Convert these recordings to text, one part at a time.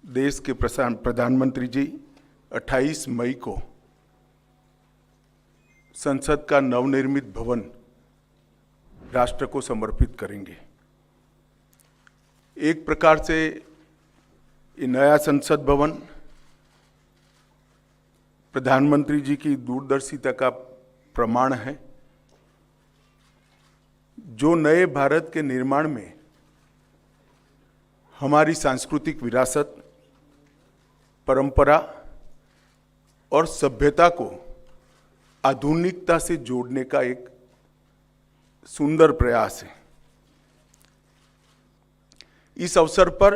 देश के प्रधानमंत्री जी 28 मई को संसद का नवनिर्मित भवन राष्ट्र को समर्पित करेंगे। एक प्रकार से ये नया संसद भवन प्रधानमंत्री जी की दूरदर्शिता का प्रमाण है, जो नए भारत के निर्माण में हमारी सांस्कृतिक विरासत, परंपरा और सभ्यता को आधुनिकता से जोड़ने का एक सुंदर प्रयास है। इस अवसर पर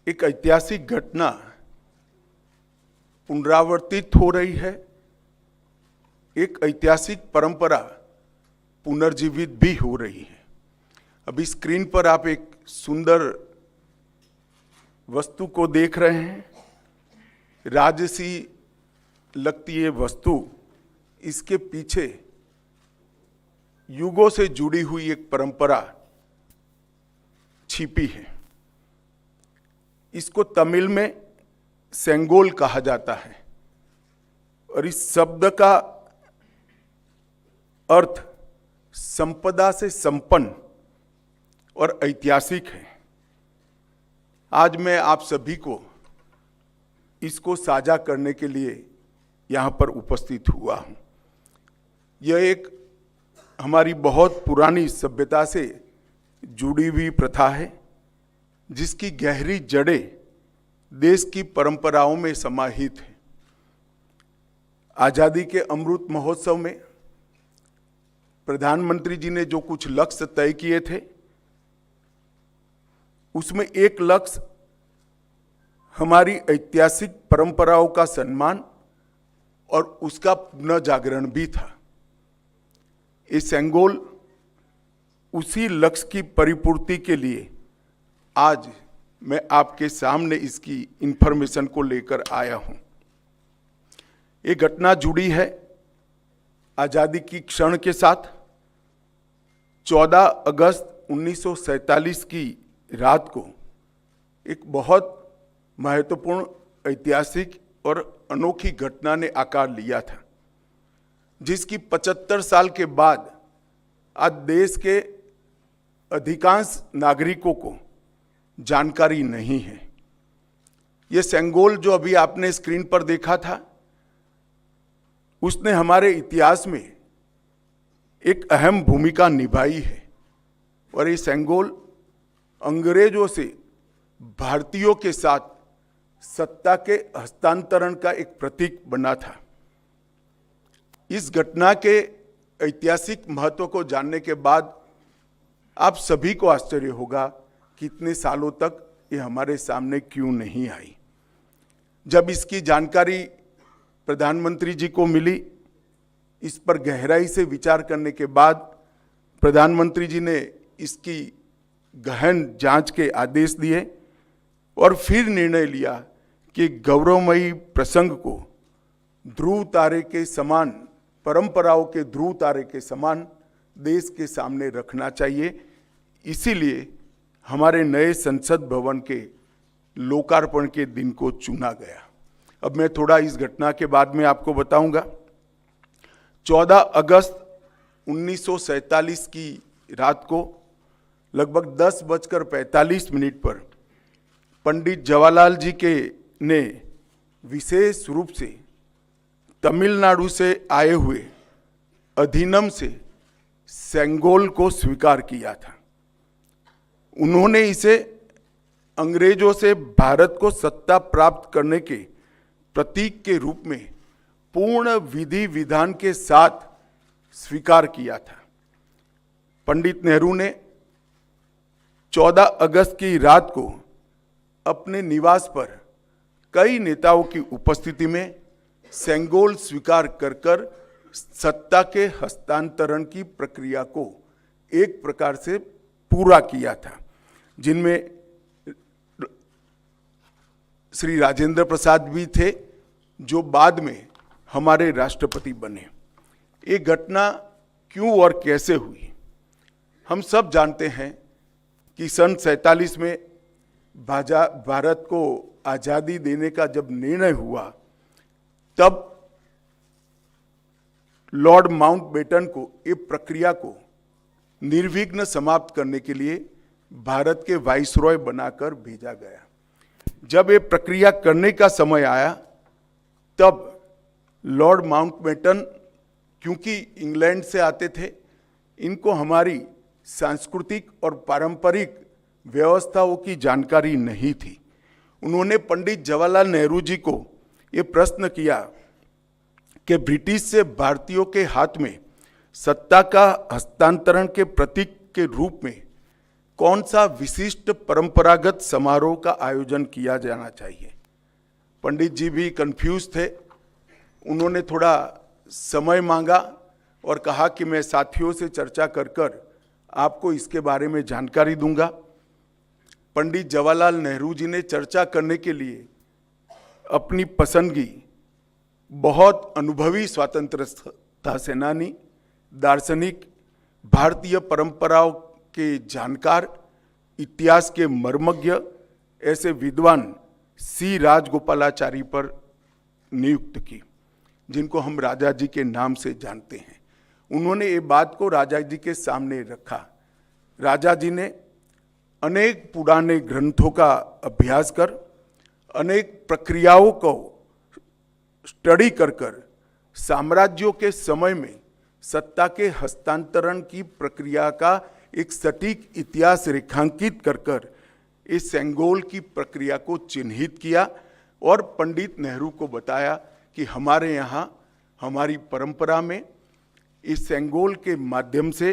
एक ऐतिहासिक घटना पुनरावर्तित हो रही है, एक ऐतिहासिक परंपरा पुनर्जीवित भी हो रही है। अभी स्क्रीन पर आप एक सुंदर वस्तु को देख रहे हैं। राजसी लगती है वस्तु, इसके पीछे युगों से जुड़ी हुई एक परंपरा छिपी है। इसको तमिल में सेंगोल कहा जाता है और इस शब्द का अर्थ संपदा से संपन्न और ऐतिहासिक है। आज मैं आप सभी को इसको साझा करने के लिए यहाँ पर उपस्थित हुआ हूँ। यह एक हमारी बहुत पुरानी सभ्यता से जुड़ी हुई प्रथा है, जिसकी गहरी जड़ें देश की परंपराओं में समाहित है। आज़ादी के अमृत महोत्सव में प्रधानमंत्री जी ने जो कुछ लक्ष्य तय किए थे, उसमें एक लक्ष्य हमारी ऐतिहासिक परंपराओं का सम्मान और उसका पुनः जागरण भी था। ये सेंगोल उसी लक्ष्य की परिपूर्ति के लिए आज मैं आपके सामने इसकी इंफॉर्मेशन को लेकर आया हूं। ये घटना जुड़ी है आजादी की क्षण के साथ। 14 अगस्त 1947 की रात को एक बहुत महत्वपूर्ण, ऐतिहासिक और अनोखी घटना ने आकार लिया था, जिसकी 75 साल के बाद आज देश के अधिकांश नागरिकों को जानकारी नहीं है। यह सेंगोल जो अभी आपने स्क्रीन पर देखा था, उसने हमारे इतिहास में एक अहम भूमिका निभाई है और ये सेंगोल अंग्रेजों से भारतीयों के साथ सत्ता के हस्तांतरण का एक प्रतीक बना था। इस घटना के ऐतिहासिक महत्व को जानने के बाद आप सभी को आश्चर्य होगा कि इतने सालों तक ये हमारे सामने क्यों नहीं आई। जब इसकी जानकारी प्रधानमंत्री जी को मिली, इस पर गहराई से विचार करने के बाद प्रधानमंत्री जी ने इसकी गहन जांच के आदेश दिए और फिर निर्णय लिया कि गौरवमयी प्रसंग को ध्रुव तारे के समान, परंपराओं के ध्रुव तारे के समान देश के सामने रखना चाहिए। इसीलिए हमारे नए संसद भवन के लोकार्पण के दिन को चुना गया। अब मैं थोड़ा इस घटना के बाद में आपको बताऊंगा। 14 अगस्त 1947 की रात को लगभग 10:45 पर पंडित जवाहरलाल जी के ने विशेष रूप से तमिलनाडु से आए हुए अधिनम से सेंगोल को स्वीकार किया था। उन्होंने इसे अंग्रेजों से भारत को सत्ता प्राप्त करने के प्रतीक के रूप में पूर्ण विधि विधान के साथ स्वीकार किया था। पंडित नेहरू ने 14 अगस्त की रात को अपने निवास पर कई नेताओं की उपस्थिति में सेंगोल स्वीकार कर सत्ता के हस्तांतरण की प्रक्रिया को एक प्रकार से पूरा किया था, जिनमें श्री राजेंद्र प्रसाद भी थे, जो बाद में हमारे राष्ट्रपति बने। ये घटना क्यों और कैसे हुई, हम सब जानते हैं कि सन 47 में भारत को आजादी देने का जब निर्णय हुआ, तब लॉर्ड माउंटबेटन को ये प्रक्रिया को निर्विघ्न समाप्त करने के लिए भारत के वाइसरॉय बनाकर भेजा गया। जब ये प्रक्रिया करने का समय आया, तब लॉर्ड माउंटबेटन, क्योंकि इंग्लैंड से आते थे, इनको हमारी सांस्कृतिक और पारंपरिक व्यवस्थाओं की जानकारी नहीं थी। उन्होंने पंडित जवाहरलाल नेहरू जी को ये प्रश्न किया कि ब्रिटिश से भारतीयों के हाथ में सत्ता का हस्तांतरण के प्रतीक के रूप में कौन सा विशिष्ट परंपरागत समारोह का आयोजन किया जाना चाहिए। पंडित जी भी कंफ्यूज थे। उन्होंने थोड़ा समय मांगा और कहा कि मैं साथियों से चर्चा कर आपको इसके बारे में जानकारी दूंगा। पंडित जवाहरलाल नेहरू जी ने चर्चा करने के लिए अपनी पसंदगी बहुत अनुभवी स्वतंत्रता सेनानी, दार्शनिक, भारतीय परंपराओं के जानकार, इतिहास के मर्मज्ञ ऐसे विद्वान सी राजगोपालाचारी पर नियुक्त की, जिनको हम राजा जी के नाम से जानते हैं। उन्होंने ये बात को राजा जी के सामने रखा। राजा जी ने अनेक पुराने ग्रंथों का अभ्यास कर, अनेक प्रक्रियाओं को स्टडी कर साम्राज्यों के समय में सत्ता के हस्तांतरण की प्रक्रिया का एक सटीक इतिहास रेखांकित कर इस सेंगोल की प्रक्रिया को चिन्हित किया और पंडित नेहरू को बताया कि हमारे यहाँ हमारी परंपरा में इस सेंगोल के माध्यम से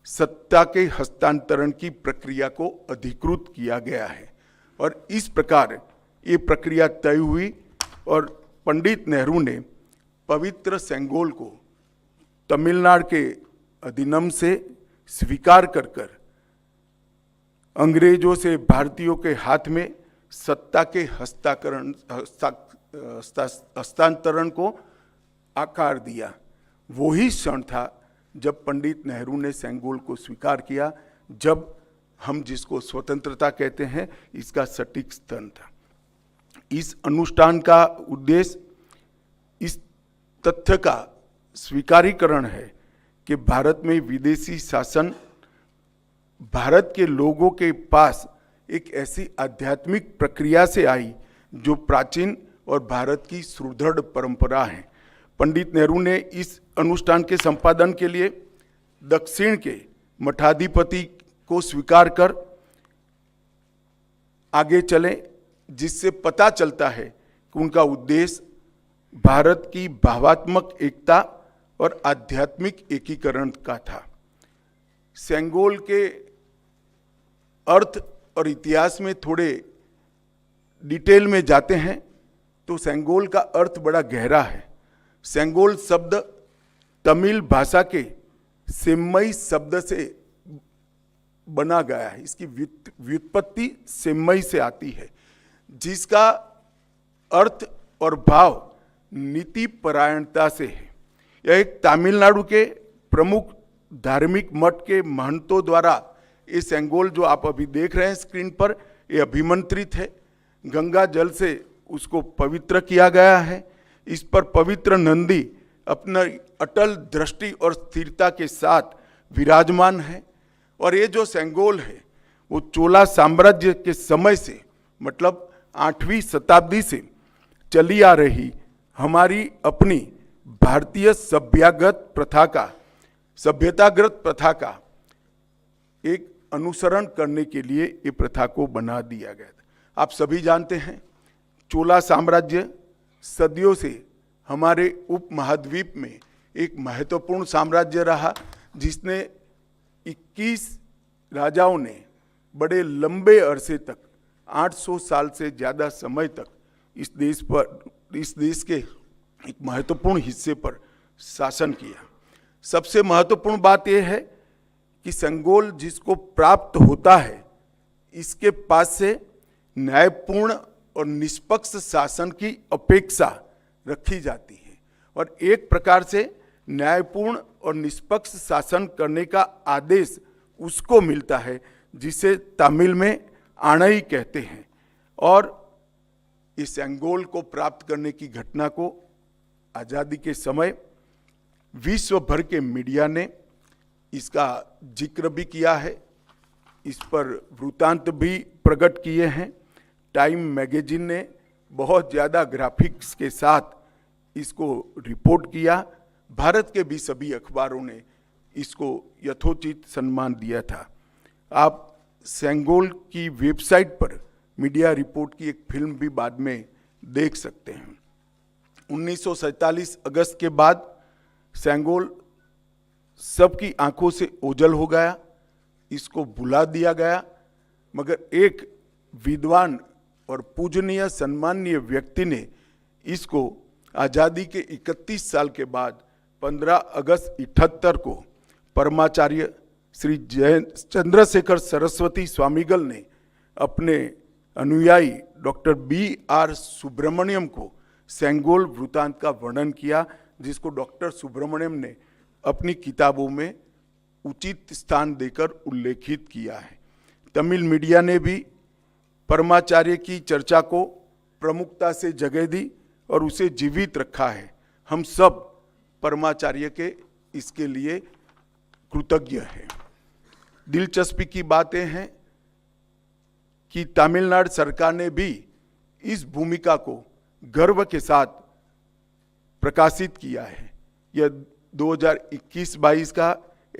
सत्ता के हस्तांतरण की प्रक्रिया को अधिकृत किया गया है। और इस प्रकार ये प्रक्रिया तय हुई और पंडित नेहरू ने पवित्र सेंगोल को तमिलनाडु के अधिनियम से स्वीकार कर अंग्रेजों से भारतीयों के हाथ में सत्ता के हस्तांतरण को आकार दिया। वही क्षण था जब पंडित नेहरू ने सेंगोल को स्वीकार किया, जब हम जिसको स्वतंत्रता कहते हैं, इसका सटीक स्थान था। इस अनुष्ठान का उद्देश्य इस तथ्य का स्वीकारीकरण है कि भारत में विदेशी शासन भारत के लोगों के पास एक ऐसी आध्यात्मिक प्रक्रिया से आई जो प्राचीन और भारत की सुदृढ़ परंपरा है। पंडित नेहरू ने इस अनुष्ठान के संपादन के लिए दक्षिण के मठाधिपति को स्वीकार कर आगे चले, जिससे पता चलता है कि उनका उद्देश्य भारत की भावात्मक एकता और आध्यात्मिक एकीकरण का था। सेंगोल के अर्थ और इतिहास में थोड़े डिटेल में जाते हैं तो सेंगोल का अर्थ बड़ा गहरा है। सेंगोल शब्द तमिल भाषा के सेम्मई शब्द से बना गया है। इसकी व्युत्पत्ति सेम्मई से आती है, जिसका अर्थ और भाव नीति परायणता से है। यह एक तमिलनाडु के प्रमुख धार्मिक मठ के महंतों द्वारा ये सेंगोल जो आप अभी देख रहे हैं स्क्रीन पर, ये अभिमंत्रित है। गंगा जल से उसको पवित्र किया गया है। इस पर पवित्र नंदी अपना अटल दृष्टि और स्थिरता के साथ विराजमान है। और ये जो सेंगोल है वो चोला साम्राज्य के समय से, मतलब 8वीं शताब्दी से चली आ रही हमारी अपनी भारतीय सभ्यतागत प्रथा का एक अनुसरण करने के लिए ये प्रथा को बना दिया गया था। आप सभी जानते हैं चोला साम्राज्य सदियों से हमारे उपमहाद्वीप में एक महत्वपूर्ण साम्राज्य रहा, जिसने 21 राजाओं ने बड़े लंबे अरसे तक 800 साल से ज़्यादा समय तक इस देश के एक महत्वपूर्ण हिस्से पर शासन किया। सबसे महत्वपूर्ण बात यह है कि सेंगोल जिसको प्राप्त होता है, इसके पास से न्यायपूर्ण और निष्पक्ष शासन की अपेक्षा रखी जाती है। और एक प्रकार से न्यायपूर्ण और निष्पक्ष शासन करने का आदेश उसको मिलता है, जिसे तमिल में आणई कहते हैं। और इस सेंगोल को प्राप्त करने की घटना को आज़ादी के समय विश्व भर के मीडिया ने इसका जिक्र भी किया है, इस पर वृत्तांत भी प्रकट किए हैं। टाइम मैगजीन ने बहुत ज़्यादा ग्राफिक्स के साथ इसको रिपोर्ट किया। भारत के भी सभी अखबारों ने इसको यथोचित सम्मान दिया था। आप सेंगोल की वेबसाइट पर मीडिया रिपोर्ट की एक फिल्म भी बाद में देख सकते हैं। 1947 अगस्त के बाद सेंगोल सबकी आंखों से ओझल हो गया, इसको भुला दिया गया, मगर एक विद्वान और पूजनीय सम्मानीय व्यक्ति ने इसको आज़ादी के 31 साल के बाद 15 अगस्त 78 को परमाचार्य श्री चंद्रशेखर सरस्वती स्वामीगल ने अपने अनुयायी डॉक्टर B.R. सुब्रमण्यम को सेंगोल वृत्तांत का वर्णन किया, जिसको डॉक्टर सुब्रमण्यम ने अपनी किताबों में उचित स्थान देकर उल्लेखित किया है। तमिल मीडिया ने भी परमाचार्य की चर्चा को प्रमुखता से जगह दी और उसे जीवित रखा है। हम सब परमाचार्य के इसके लिए कृतज्ञ हैं। दिलचस्पी की बातें हैं कि तमिलनाडु सरकार ने भी इस भूमिका को गर्व के साथ प्रकाशित किया है। यह 2021-22 का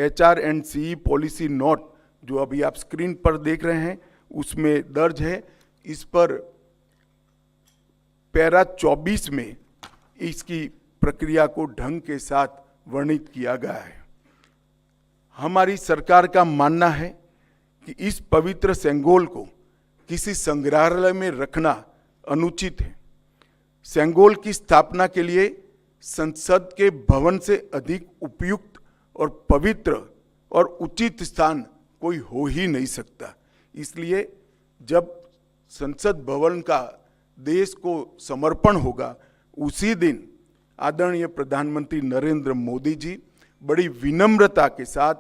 HR&CE पॉलिसी नोट जो अभी आप स्क्रीन पर देख रहे हैं उसमें दर्ज है। इस पर पैरा 24 में इसकी प्रक्रिया को ढंग के साथ वर्णित किया गया है। हमारी सरकार का मानना है कि इस पवित्र सेंगोल को किसी संग्रहालय में रखना अनुचित है। सेंगोल की स्थापना के लिए संसद के भवन से अधिक उपयुक्त और पवित्र और उचित स्थान कोई हो ही नहीं सकता। इसलिए जब संसद भवन का देश को समर्पण होगा उसी दिन आदरणीय प्रधानमंत्री नरेंद्र मोदी जी बड़ी विनम्रता के साथ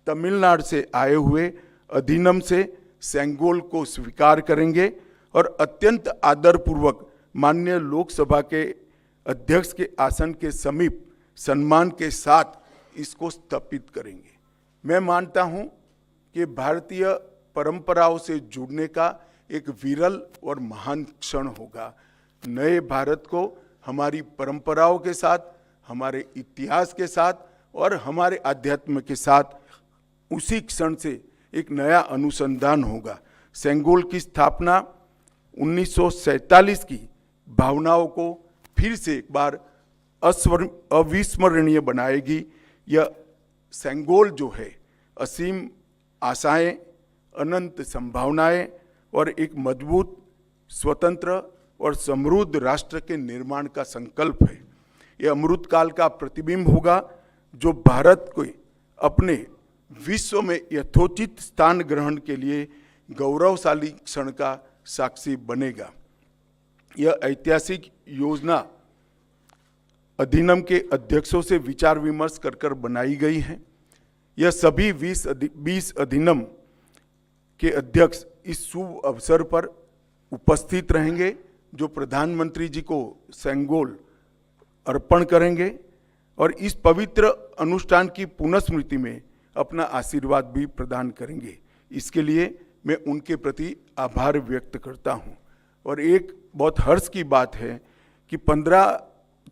तमिलनाडु से आए हुए अधिनम से सेंगोल को स्वीकार करेंगे और अत्यंत आदरपूर्वक माननीय लोकसभा के अध्यक्ष के आसन के समीप सम्मान के साथ इसको स्थापित करेंगे। मैं मानता हूं कि भारतीय परंपराओं से जुड़ने का एक विरल और महान क्षण होगा। नए भारत को हमारी परंपराओं के साथ, हमारे इतिहास के साथ और हमारे अध्यात्म के साथ उसी क्षण से एक नया अनुसंधान होगा। सेंगोल की स्थापना 1947 की भावनाओं को फिर से एक बार अविस्मरणीय बनाएगी। यह सेंगोल जो है असीम आशाएं, अनंत संभावनाएं और एक मजबूत, स्वतंत्र और समृद्ध राष्ट्र के निर्माण का संकल्प है। यह अमृतकाल का प्रतिबिंब होगा जो भारत को अपने विश्व में यथोचित स्थान ग्रहण के लिए गौरवशाली क्षण का साक्षी बनेगा। यह ऐतिहासिक योजना अधिनियम के अध्यक्षों से विचार विमर्श कर बनाई गई है। यह सभी 20 अधिनियम के अध्यक्ष इस शुभ अवसर पर उपस्थित रहेंगे, जो प्रधानमंत्री जी को सेंगोल अर्पण करेंगे और इस पवित्र अनुष्ठान की पुनःस्मृति में अपना आशीर्वाद भी प्रदान करेंगे। इसके लिए मैं उनके प्रति आभार व्यक्त करता हूं। और एक बहुत हर्ष की बात है कि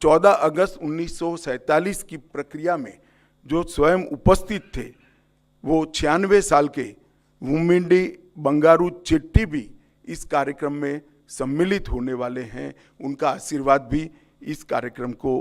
14 अगस्त 1947 की प्रक्रिया में जो स्वयं उपस्थित थे वो 96 साल के वुमिंडी बंगारू चेट्टी भी इस कार्यक्रम में सम्मिलित होने वाले हैं। उनका आशीर्वाद भी इस कार्यक्रम को